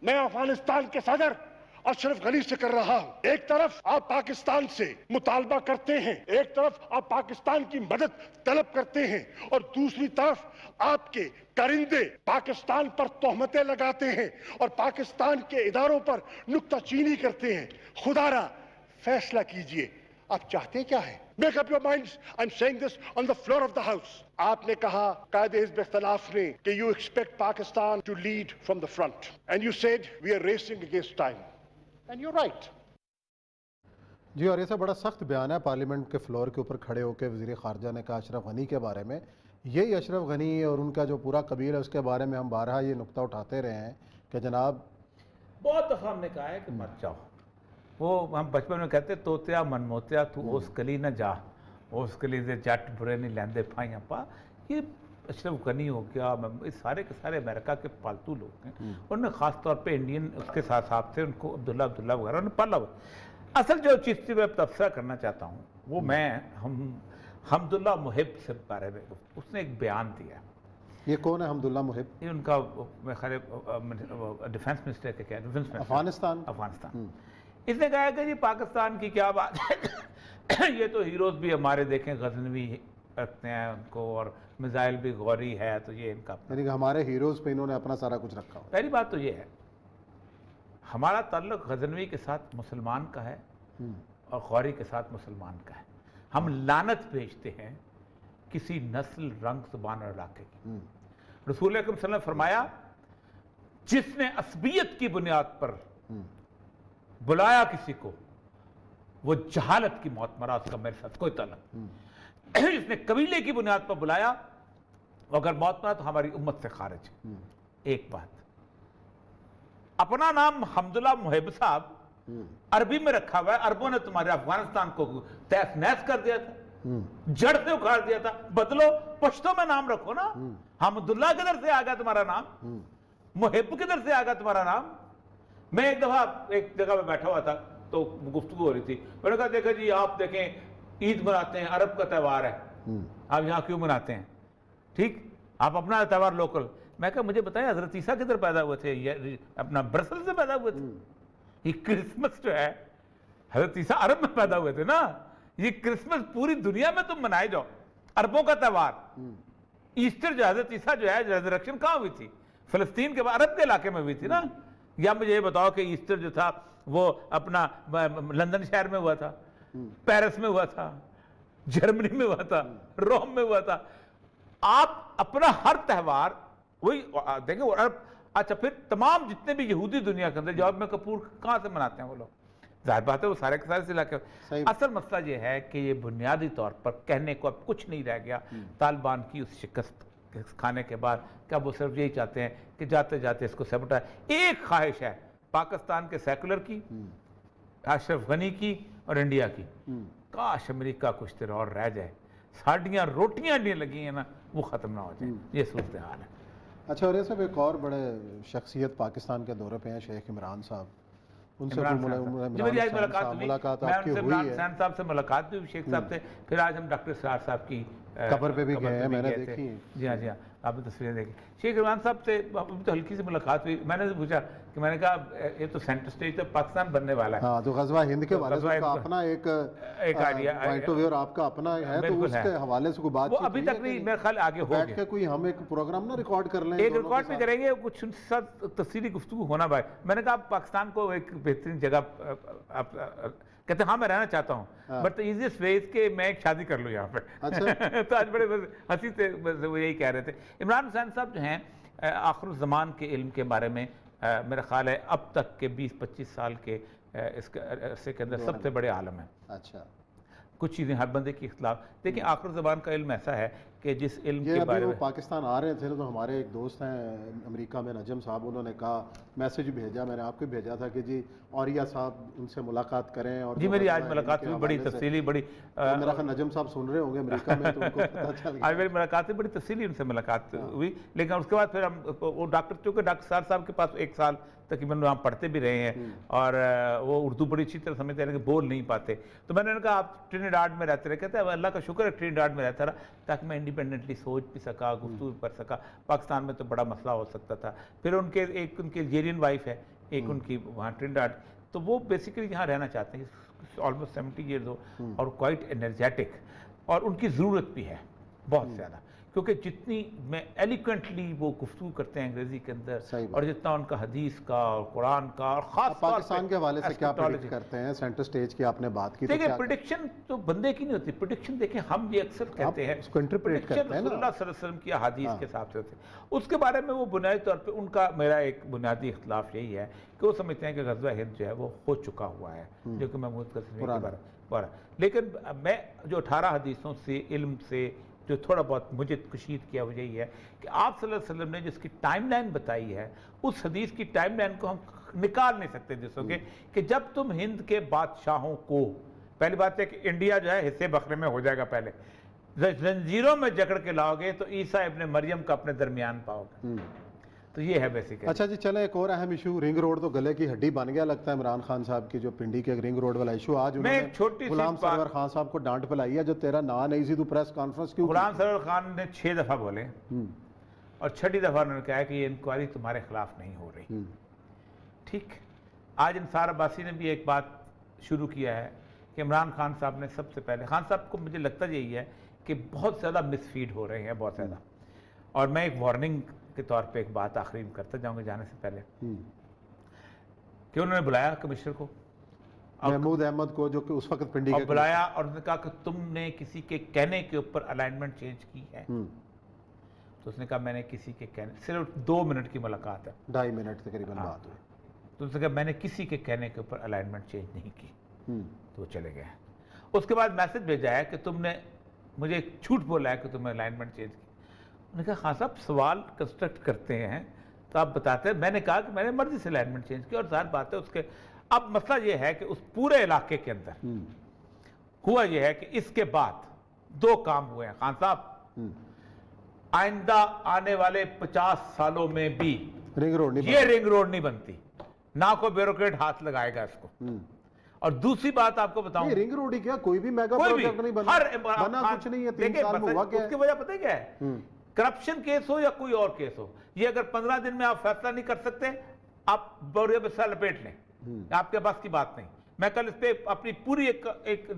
میں افغانستان کے صدر اشرف غنی سے کر رہا ہوں. ایک طرف آپ پاکستان سے مطالبہ کرتے ہیں, ایک طرف آپ پاکستان کی مدد طلب کرتے ہیں, اور دوسری طرف آپ کے کرندے پاکستان پر تہمتیں لگاتے ہیں اور پاکستان کے اداروں پر نکتہ چینی کرتے ہیں. خدا را فیصلہ کیجئے, آپ چاہتے کیا ہے؟ Make up your minds. I'm saying this on the floor of the house. آپ نے کہا قائد حزب اختلاف نے کہ you expect Pakistan to lead from the front. And you said we are racing against time. And you're right. جی, اور یہ سب بڑا سخت بیان ہے پارلیمنٹ کے فلور کے اوپر کھڑے ہو کے وزیر خارجہ نے کہا اشرف غنی کے بارے میں. یہی اشرف غنی اور ان کا جو پورا قبیل ہے اس کے بارے میں ہم بارہا یہ نقطہ اٹھاتے رہے ہیں کہ جناب بہت دفعہ ہم نے کہا ہے کہ مت جاؤ. وہ ہم بچپن میں کہتے توتیا من موتیا تو اس کلی نہ جا, اس کلی سے جٹ برے نہیں لیندے پھائیاں پا. یہ اشرف غنی ہو گیا, سارے کے سارے امریکہ کے پالتو لوگ ہیں. انہوں نے خاص طور پہ انڈین اس کے ساتھ ساتھ تھے, ان کو عبداللہ وغیرہ انہوں نے پالا ہوا. اصل جو چیز تھی میں تبصرہ کرنا چاہتا ہوں وہ میں حمداللہ محب سے بارے میں, اس نے ایک بیان دیا. یہ کون ہے حمداللہ محب؟ یہ ان کا خیر ڈیفنس منسٹر کے کیا افغانستان. اس نے کہا کہ جی پاکستان کی کیا بات ہے, یہ تو ہیروز بھی ہمارے دیکھیں غزنوی رکھتے ہیں ان کو, اور میزائل بھی غوری ہے, تو یہ ان کا یعنی کہ ہمارے ہیروز پہ انہوں نے اپنا سارا کچھ رکھا ہوا. پہلی بات تو یہ ہے ہمارا تعلق غزنوی کے ساتھ مسلمان کا ہے اور غوری کے ساتھ مسلمان کا ہے. ہم لعنت بھیجتے ہیں کسی نسل, رنگ, زبان اور علاقے کی. رسول اکرم صلی اللہ علیہ وسلم نے فرمایا جس نے عصبیت کی بنیاد پر بلایا کسی کو وہ جہالت کی موت مرا, اس کا میرے ساتھ کوئی تعلق. جس نے قبیلے کی بنیاد پر بلایا وہ اگر موت مرا تو ہماری امت سے خارج. ایک بات, اپنا نام حمداللہ محب صاحب عربی میں رکھا ہوا ہے, عربوں نے تمہارے افغانستان کو تیس نیس کر دیا تھا, جڑ سے اکھاڑ دیا تھا. بدلو, پشتوں میں نام رکھو نا. حمداللہ کدھر سے آ گیا تمہارا نام؟ محب کدھر سے آ گیا تمہارا نام؟ میں ایک دفعہ ایک جگہ پہ بیٹھا ہوا تھا تو گفتگو ہو رہی تھی. میں نے کہا دیکھا جی آپ دیکھیں عید مناتے ہیں, عرب کا تہوار ہے, آپ یہاں کیوں مناتے ہیں؟ ٹھیک, آپ اپنا تہوار لوکل. میں کہا مجھے بتائیں حضرت عیسیٰ کدھر پیدا ہوئے تھے؟ یہ اپنا برسل سے پیدا ہوئے تھے. یہ کرسمس جو ہے حضرت عیسیٰ عرب میں پیدا ہوئے تھے نا. یہ کرسمس پوری دنیا میں تم منائے جاؤ, عربوں کا تہوار. ایسٹر جو حضرت عیسیٰ جو ہے ریزریکشن کہاں ہوئی تھی؟ فلسطین کے عرب کے علاقے میں ہوئی تھی نا. یا مجھے یہ بتاؤ کہ ایسٹر جو تھا وہ اپنا لندن شہر میں ہوا تھا, پیرس میں ہوا تھا, جرمنی میں ہوا تھا, روم میں ہوا تھا. آپ اپنا ہر تہوار وہی دیکھیں. اچھا پھر تمام جتنے بھی یہودی دنیا کے اندر جواب میں کپور کہاں سے مناتے ہیں وہ لوگ؟ ظاہر بات ہے وہ سارے کے سارے سے علاقے. اصل مسئلہ یہ ہے کہ یہ بنیادی طور پر کہنے کو اب کچھ نہیں رہ گیا. طالبان کی اس شکست کھانے کے بعد کہ اب وہ صرف یہی چاہتے ہیں کہ جاتے جاتے اس کو سبٹا. ایک خواہش ہے پاکستان کے سیکولر کی, اشرف غنی کی اور انڈیا کی, کاش امریکہ کچھ دیر اور رہ جائے, ساڑیاں روٹیاں نہیں لگی ہیں نا وہ ختم نہ ہو جائیں. یہ صورتحال ہے. اچھا, اور یہ سب ایک اور بڑے شخصیت پاکستان کے دورے پہ ہیں, شیخ عمران صاحب. ان سے میری آج ملاقات آپ کی ہوئی ہے؟ عمران صاحب سے ملاقات بھی شیخ صاحب سے. پھر آج ہم ڈاکٹر سرار صاحب کی قبر پہ بھی گئے ہیں, میں نے دیکھی. جی ہاں, جی ہاں, آپ نے تصویریں دیکھی. شیخ عمران صاحب سے ابھی تو ہلکی سی ملاقات ہوئی. میں نے پوچھا کہ میں نے کہا یہ تو سینٹر سٹیج تو پاکستان بننے والا ہے. ہاں, تو غزوہ ہند کے حوالے سے اپنا ایک آئیڈیا پوائنٹ آف ویو اور آپ کا اپنا ہے, تو اس کے حوالے سے کوئی بات وہ ابھی تک نہیں, میرے خیال آگے ہو گیا. بیٹھ کے کوئی ہم ایک پروگرام نہ ریکارڈ کر لیں, ایک ریکارڈ بھی کریں گے, کچھ ان سے تفصیلی گفتگو ہونا بھائی. میں نے کہا پاکستان کو ایک بہترین جگہ, کہتے ہیں ہاں میں رہنا چاہتا ہوں, but the easiest way is کہ میں ایک شادی کر لوں یہاں پہ. تو آج بڑے ہنسی سے وہ یہی کہہ رہے تھے. عمران حسین صاحب جو ہیں آخر الزمان کے علم کے بارے میں میرا خیال ہے اب تک کے 20-25 سال کے اس عرصے کے اندر سب سے بڑے عالم ہیں. اچھا, کچھ چیزیں ہر بندے کی اختلاف. دیکھیں آخر زبان کا علم ایسا ہے کہ جس علم کے بارے میں پاکستان آ رہے تھے تو ہمارے ایک دوست ہیں امریکہ میں, نجم صاحب, انہوں نے کہا میسیج بھیجا, میں نے آپ کو بھیجا تھا کہ جی اوریا صاحب ان سے ملاقات کریں. اور جی میری آج ملاقات ہوئی بڑی تفصیلی, بڑی میرا خیال نجم صاحب سن رہے ہوں گے امریکہ میں, تو ان کو پتہ چل گیا. آج میری ملاقات ہوئی, بڑی تفصیلی ان سے ملاقات ہوئی. لیکن اس کے بعد پھر ہم وہ ڈاکٹر, چونکہ ڈاکٹر سرار صاحب کے پاس 1 سال تقریباً وہاں پڑھتے بھی رہے ہیں اور وہ اردو بڑی اچھی طرح سمجھتے ہیں لیکن بول نہیں پاتے. تو میں نے کہا آپ ٹرینیڈاڈ میں رہتے رہے. کہتے ہیں اللہ کا شکر ہے ٹرینیڈاڈ میں رہتا رہا تاکہ میں انڈیپینڈنٹلی سوچ بھی سکا, گفتگو بھی کر سکا. پاکستان میں تو بڑا مسئلہ ہو سکتا تھا. پھر ان کے ایک ان کی الجیرین وائف ہے, ایک ان کی وہاں ٹرینیڈاڈ, تو وہ بیسیکلی یہاں رہنا چاہتے ہیں, آلموسٹ 70 ایئرز ہو, اور کوائٹ انرجیٹک, اور ان کی ضرورت بھی ہے بہت زیادہ, کیونکہ جتنی میں ایلیکوینٹلی وہ گفتگو کرتے ہیں انگریزی کے اندر, اور جتنا ان کا حدیث کا اور قرآن کا, اور خاص پاکستان کے حوالے سے کیا پریڈکٹ کرتے ہیں سینٹر سٹیج کی آپ نے بات کی, دیکھیں پریڈکشن تو بندے کی نہیں ہوتی. پریڈکشن دیکھیں ہم یہ اکثر کہتے ہیں اس کو انٹرپریٹ کرتے ہیں نا, رسول اللہ صلی اللہ علیہ وسلم کی احادیث کے حساب سے ہوتے ہیں. اس کے بارے میں وہ بنیادی طور پہ ان کا میرا ایک بنیادی اختلاف یہی ہے کہ وہ سمجھتے ہیں کہ غزوہ ہند جو ہے وہ ہو چکا ہوا ہے, جو کہ محمود غزنوی کے بارے میں. لیکن میں جو 18 حدیثوں سے علم سے جو تھوڑا بہت مجھے کشید کیا وہ یہی ہے کہ آپ صلی اللہ علیہ وسلم نے جس کی ٹائم لائن بتائی ہے, اس حدیث کی ٹائم لائن کو ہم نکال نہیں سکتے جسوں کے, کہ جب تم ہند کے بادشاہوں کو, پہلی بات ہے کہ انڈیا جو ہے حصے بکرے میں ہو جائے گا, پہلے زنجیروں میں جکڑ کے لاؤ گے تو عیسیٰ ابن مریم کا اپنے درمیان پاؤ گے. تو یہ ہے بیسیکلی. اچھا جی چلیں, ایک اور اہم ایشو, رنگ روڈ تو گلے کی ہڈی بن گیا لگتا ہے عمران خان صاحب کی, جو پنڈی کے رنگ روڈ والا ایشو. آج انہوں نے غلام سرور خان صاحب کو ڈانٹ پلائی ہے, جو تیرا نا نہیں سی تو پریس کانفرنس کیوں. غلام سرور خان نے 6 دفعہ بولے, اور 6ٹھی دفعہ انہوں نے کہا کہ یہ انکوائری تمہارے خلاف نہیں ہو رہی. ٹھیک, آج انصار عباسی نے بھی ایک بات شروع کیا ہے کہ عمران خان صاحب نے سب سے پہلے, خان صاحب کو مجھے لگتا یہی ہے کہ بہت زیادہ مس فیڈ ہو رہے ہیں, بہت زیادہ. اور میں ایک وارننگ کے طور پہ ایک بات آخری میں کرتا جاؤں گا جانے سے پہلے, کہ انہوں نے بلایا کمشنر کو, محمود احمد کو, جو کہ اس وقت پنڈی کا بلایا, اور انہوں نے کہا کہ تم نے کسی کے کہنے کے اوپر الائنمنٹ چینج کی ہے. تو اس نے کہا میں نے کسی کے کہنے, صرف 2 منٹ کی ملاقات ہے, 2.5 منٹ تقریباً بات ہوئی. تو اس نے کہا میں نے کسی کے کہنے کے اوپر الائنمنٹ چینج نہیں کی. تو وہ چلے گئے. اس کے بعد میسج بھیجا ہے کہ تم نے مجھے ایک جھوٹ بولا ہے کہ تم نے الائنمنٹ چینج کی. انہوں نے کہا خان صاحب سوال کنسٹرکٹ کرتے ہیں تو آپ بتاتے ہیں. میں نے کہا کہ میں نے مرضی سے الائنمنٹ چینج کی, اور ظاہر بات ہے اس کے, اب مسئلہ یہ ہے کہ اس پورے علاقے کے اندر ہوا یہ ہے کہ اس کے بعد 2 کام ہوئے ہیں خان صاحب. آئندہ آنے والے 50 سالوں میں بھی رنگ روڈ یہ رنگ روڈ نہیں بنتی, نہ کوئی بیوروکریٹ ہاتھ لگائے گا اس کو. اور دوسری بات آپ کو بتاؤں, رنگ روڈ ہی کیا, کوئی بھی میگا پروجیکٹ نہیں بنا کچھ نہیں ہے. 3 سال میں ہوا کیا ہے, اس کی وجہ پتہ کیا ہے, کرپشن کیس ہو یا کوئی اور کیس ہو, یہ اگر 15 دن میں آپ فیصلہ نہیں کر سکتے, آپ بوریا بسا لپیٹ لیں, آپ کے پاس کی بات نہیں. میں کل اس پہ اپنی پوری ایک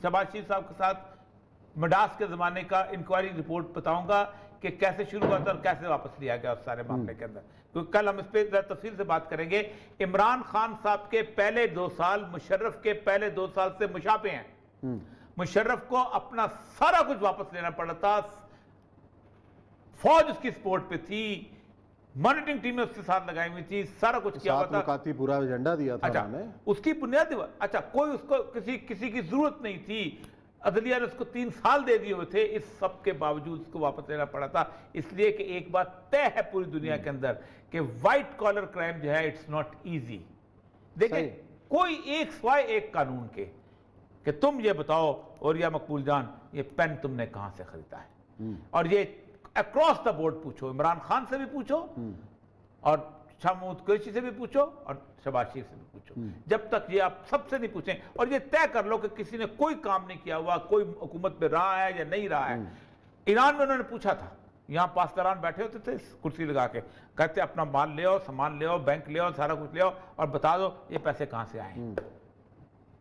شہباز شریف صاحب کے ساتھ مڈاس کے زمانے کا انکوائری رپورٹ بتاؤں گا کہ کیسے شروع ہوا تھا اور کیسے واپس لیا گیا اس سارے معاملے کے اندر, کیونکہ کل ہم اس پہ تفصیل سے بات کریں گے. عمران خان صاحب کے پہلے 2 سال مشرف کے پہلے 2 سال سے مشابہ ہیں. مشرف کو اپنا سارا کچھ واپس لینا پڑا تھا, فوج اس کی سپورٹ پہ تھی, مانیٹرنگ ٹیمیں اس کے ساتھ لگائی ہوئی تھی, سارا کچھ کیا ہوا تھا. ملاقاتی پورا ایجنڈا دیا تھا اچھا, انہوں نے. اس کی بنیادی اچھا کوئی اس کو کسی کی ضرورت نہیں تھی, عدلیہ نے اس کو 3 سال دے دیے ہوئے تھے, اس سب کے باوجود اس کو واپس لینا پڑا تھا. اس لیے کہ ایک بات طے ہے پوری دنیا کے اندر کہ وائٹ کالر کرائم جو ہے اٹس ناٹ ایزی. دیکھیں کوئی ایک سوائے ایک قانون کے, کہ تم یہ بتاؤ اوریا مقبول جان یہ پین تم نے کہاں سے خریدا ہے, اور یہ اکراس دا بورڈ پوچھو, عمران خان سے بھی پوچھو, اور شاہ محمود قریشی سے بھی پوچھو, اور شہباز شریف سے بھی پوچھو. جب تک یہ آپ سب سے نہیں پوچھیں, اور یہ طے کر لو کہ کسی نے کوئی کام نہیں کیا ہوا, کوئی حکومت میں رہا ہے یا نہیں رہا ہے. ایران میں انہوں نے پوچھا تھا, یہاں پاسداران بیٹھے ہوتے تھے کرسی لگا کے, کہتے اپنا مال لے آؤ, سامان لے آؤ, بینک لے آؤ, سارا کچھ لے آؤ, اور بتا دو یہ پیسے کہاں سے آئے ہیں.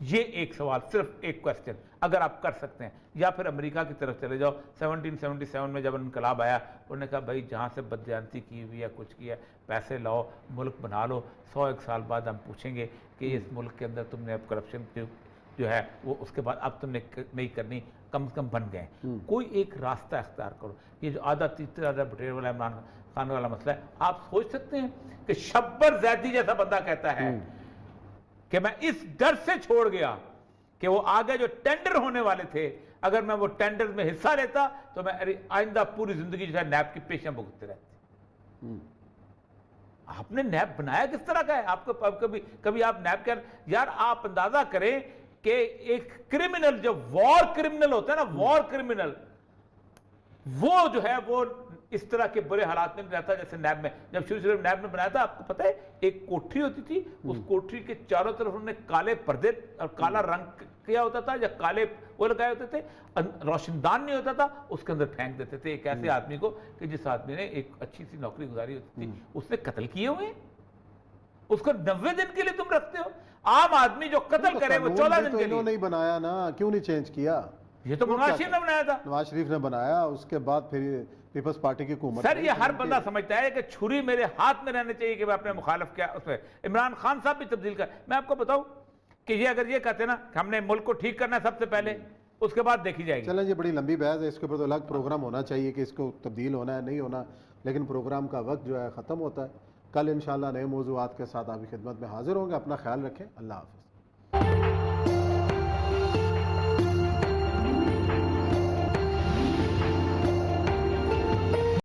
یہ ایک سوال, صرف ایک کوسچن اگر آپ کر سکتے ہیں. یا پھر امریکہ کی طرف چلے جاؤ, 1777 میں جب انقلاب آیا, انہوں نے کہا بھائی جہاں سے بددیانتی کی ہوئی ہے, کچھ کیا ہے, پیسے لاؤ, ملک بنا لو, 100 سال بعد ہم پوچھیں گے کہ اس ملک کے اندر تم نے اب کرپشن جو ہے وہ اس کے بعد اب تم نے نہیں کرنی, کم سے کم بن گئے. کوئی ایک راستہ اختیار کرو. یہ جو آدھا تیسرا بٹیر والا عمران خان والا مسئلہ ہے, آپ سوچ سکتے ہیں کہ شبر زیدی جیسا بندہ کہتا ہے کہ میں اس ڈر سے چھوڑ گیا کہ وہ آگے جو ٹینڈر ہونے والے تھے, اگر میں وہ ٹینڈر میں حصہ لیتا تو میں آئندہ پوری زندگی جو ہے نیب کی پیشیاں بھگتتے رہتے. آپ نے نیب بنایا کس طرح کا ہے, آپ کو کبھی آپ نیب کر, یار آپ اندازہ کریں کہ ایک کرمنل جو وار کرمنل ہوتا ہے نا, وار کرمنل, وہ جو ہے وہ اس طرح کے برے حالات میں رہتا جیسے نیب میں. جب شروع نیب میں بنایا تھا آپ کو پتہ ہے ایک کوٹھی ہوتی تھی, اس کوٹھی کے چاروں طرف انہوں نے کالے پردے اور کالا رنگ کیا ہوتا تھا یا کالے وہ لگائے ہوتے تھے, روشن دان نہیں ہوتا تھا, اس کے اندر پھینک دیتے تھے ایک ایسے آدمی کو کہ جس آدمی نے ایک اچھی سی نوکری گزاری ہوتی تھی, اس نے قتل کیے ہوئے, اس کو 90 دن کے لیے تم رکھتے ہو. عام آدمی جو قتل کرے وہ 14 دن کے لیے. انہوں نے بنایا نا, کیوں نہیں چینج کیا؟ یہ تو نواز شریف نے بنایا تھا. نواز شریف نے بنایا, اس کے بعد پھر پیپلز پارٹی کی حکومت. سر یہ ہر بندہ سمجھتا ہے کہ چھری میرے ہاتھ میں رہنے چاہیے کہ میں اپنے مخالف کیا اس میں. عمران خان صاحب بھی تبدیل کر, میں آپ کو بتاؤں کہ یہ اگر یہ کہتے نا کہ ہم نے ملک کو ٹھیک کرنا ہے سب سے پہلے, اس کے بعد دیکھی جائے گی. چلیں یہ بڑی لمبی بحث ہے, اس کے اوپر تو الگ پروگرام ہونا چاہیے کہ اس کو تبدیل ہونا ہے نہیں ہونا, لیکن پروگرام کا وقت جو ہے ختم ہوتا ہے. کل انشاءاللہ نئے موضوعات کے ساتھ آپ کی خدمت میں حاضر ہوں گے. اپنا خیال رکھیں. اللہ حافظ.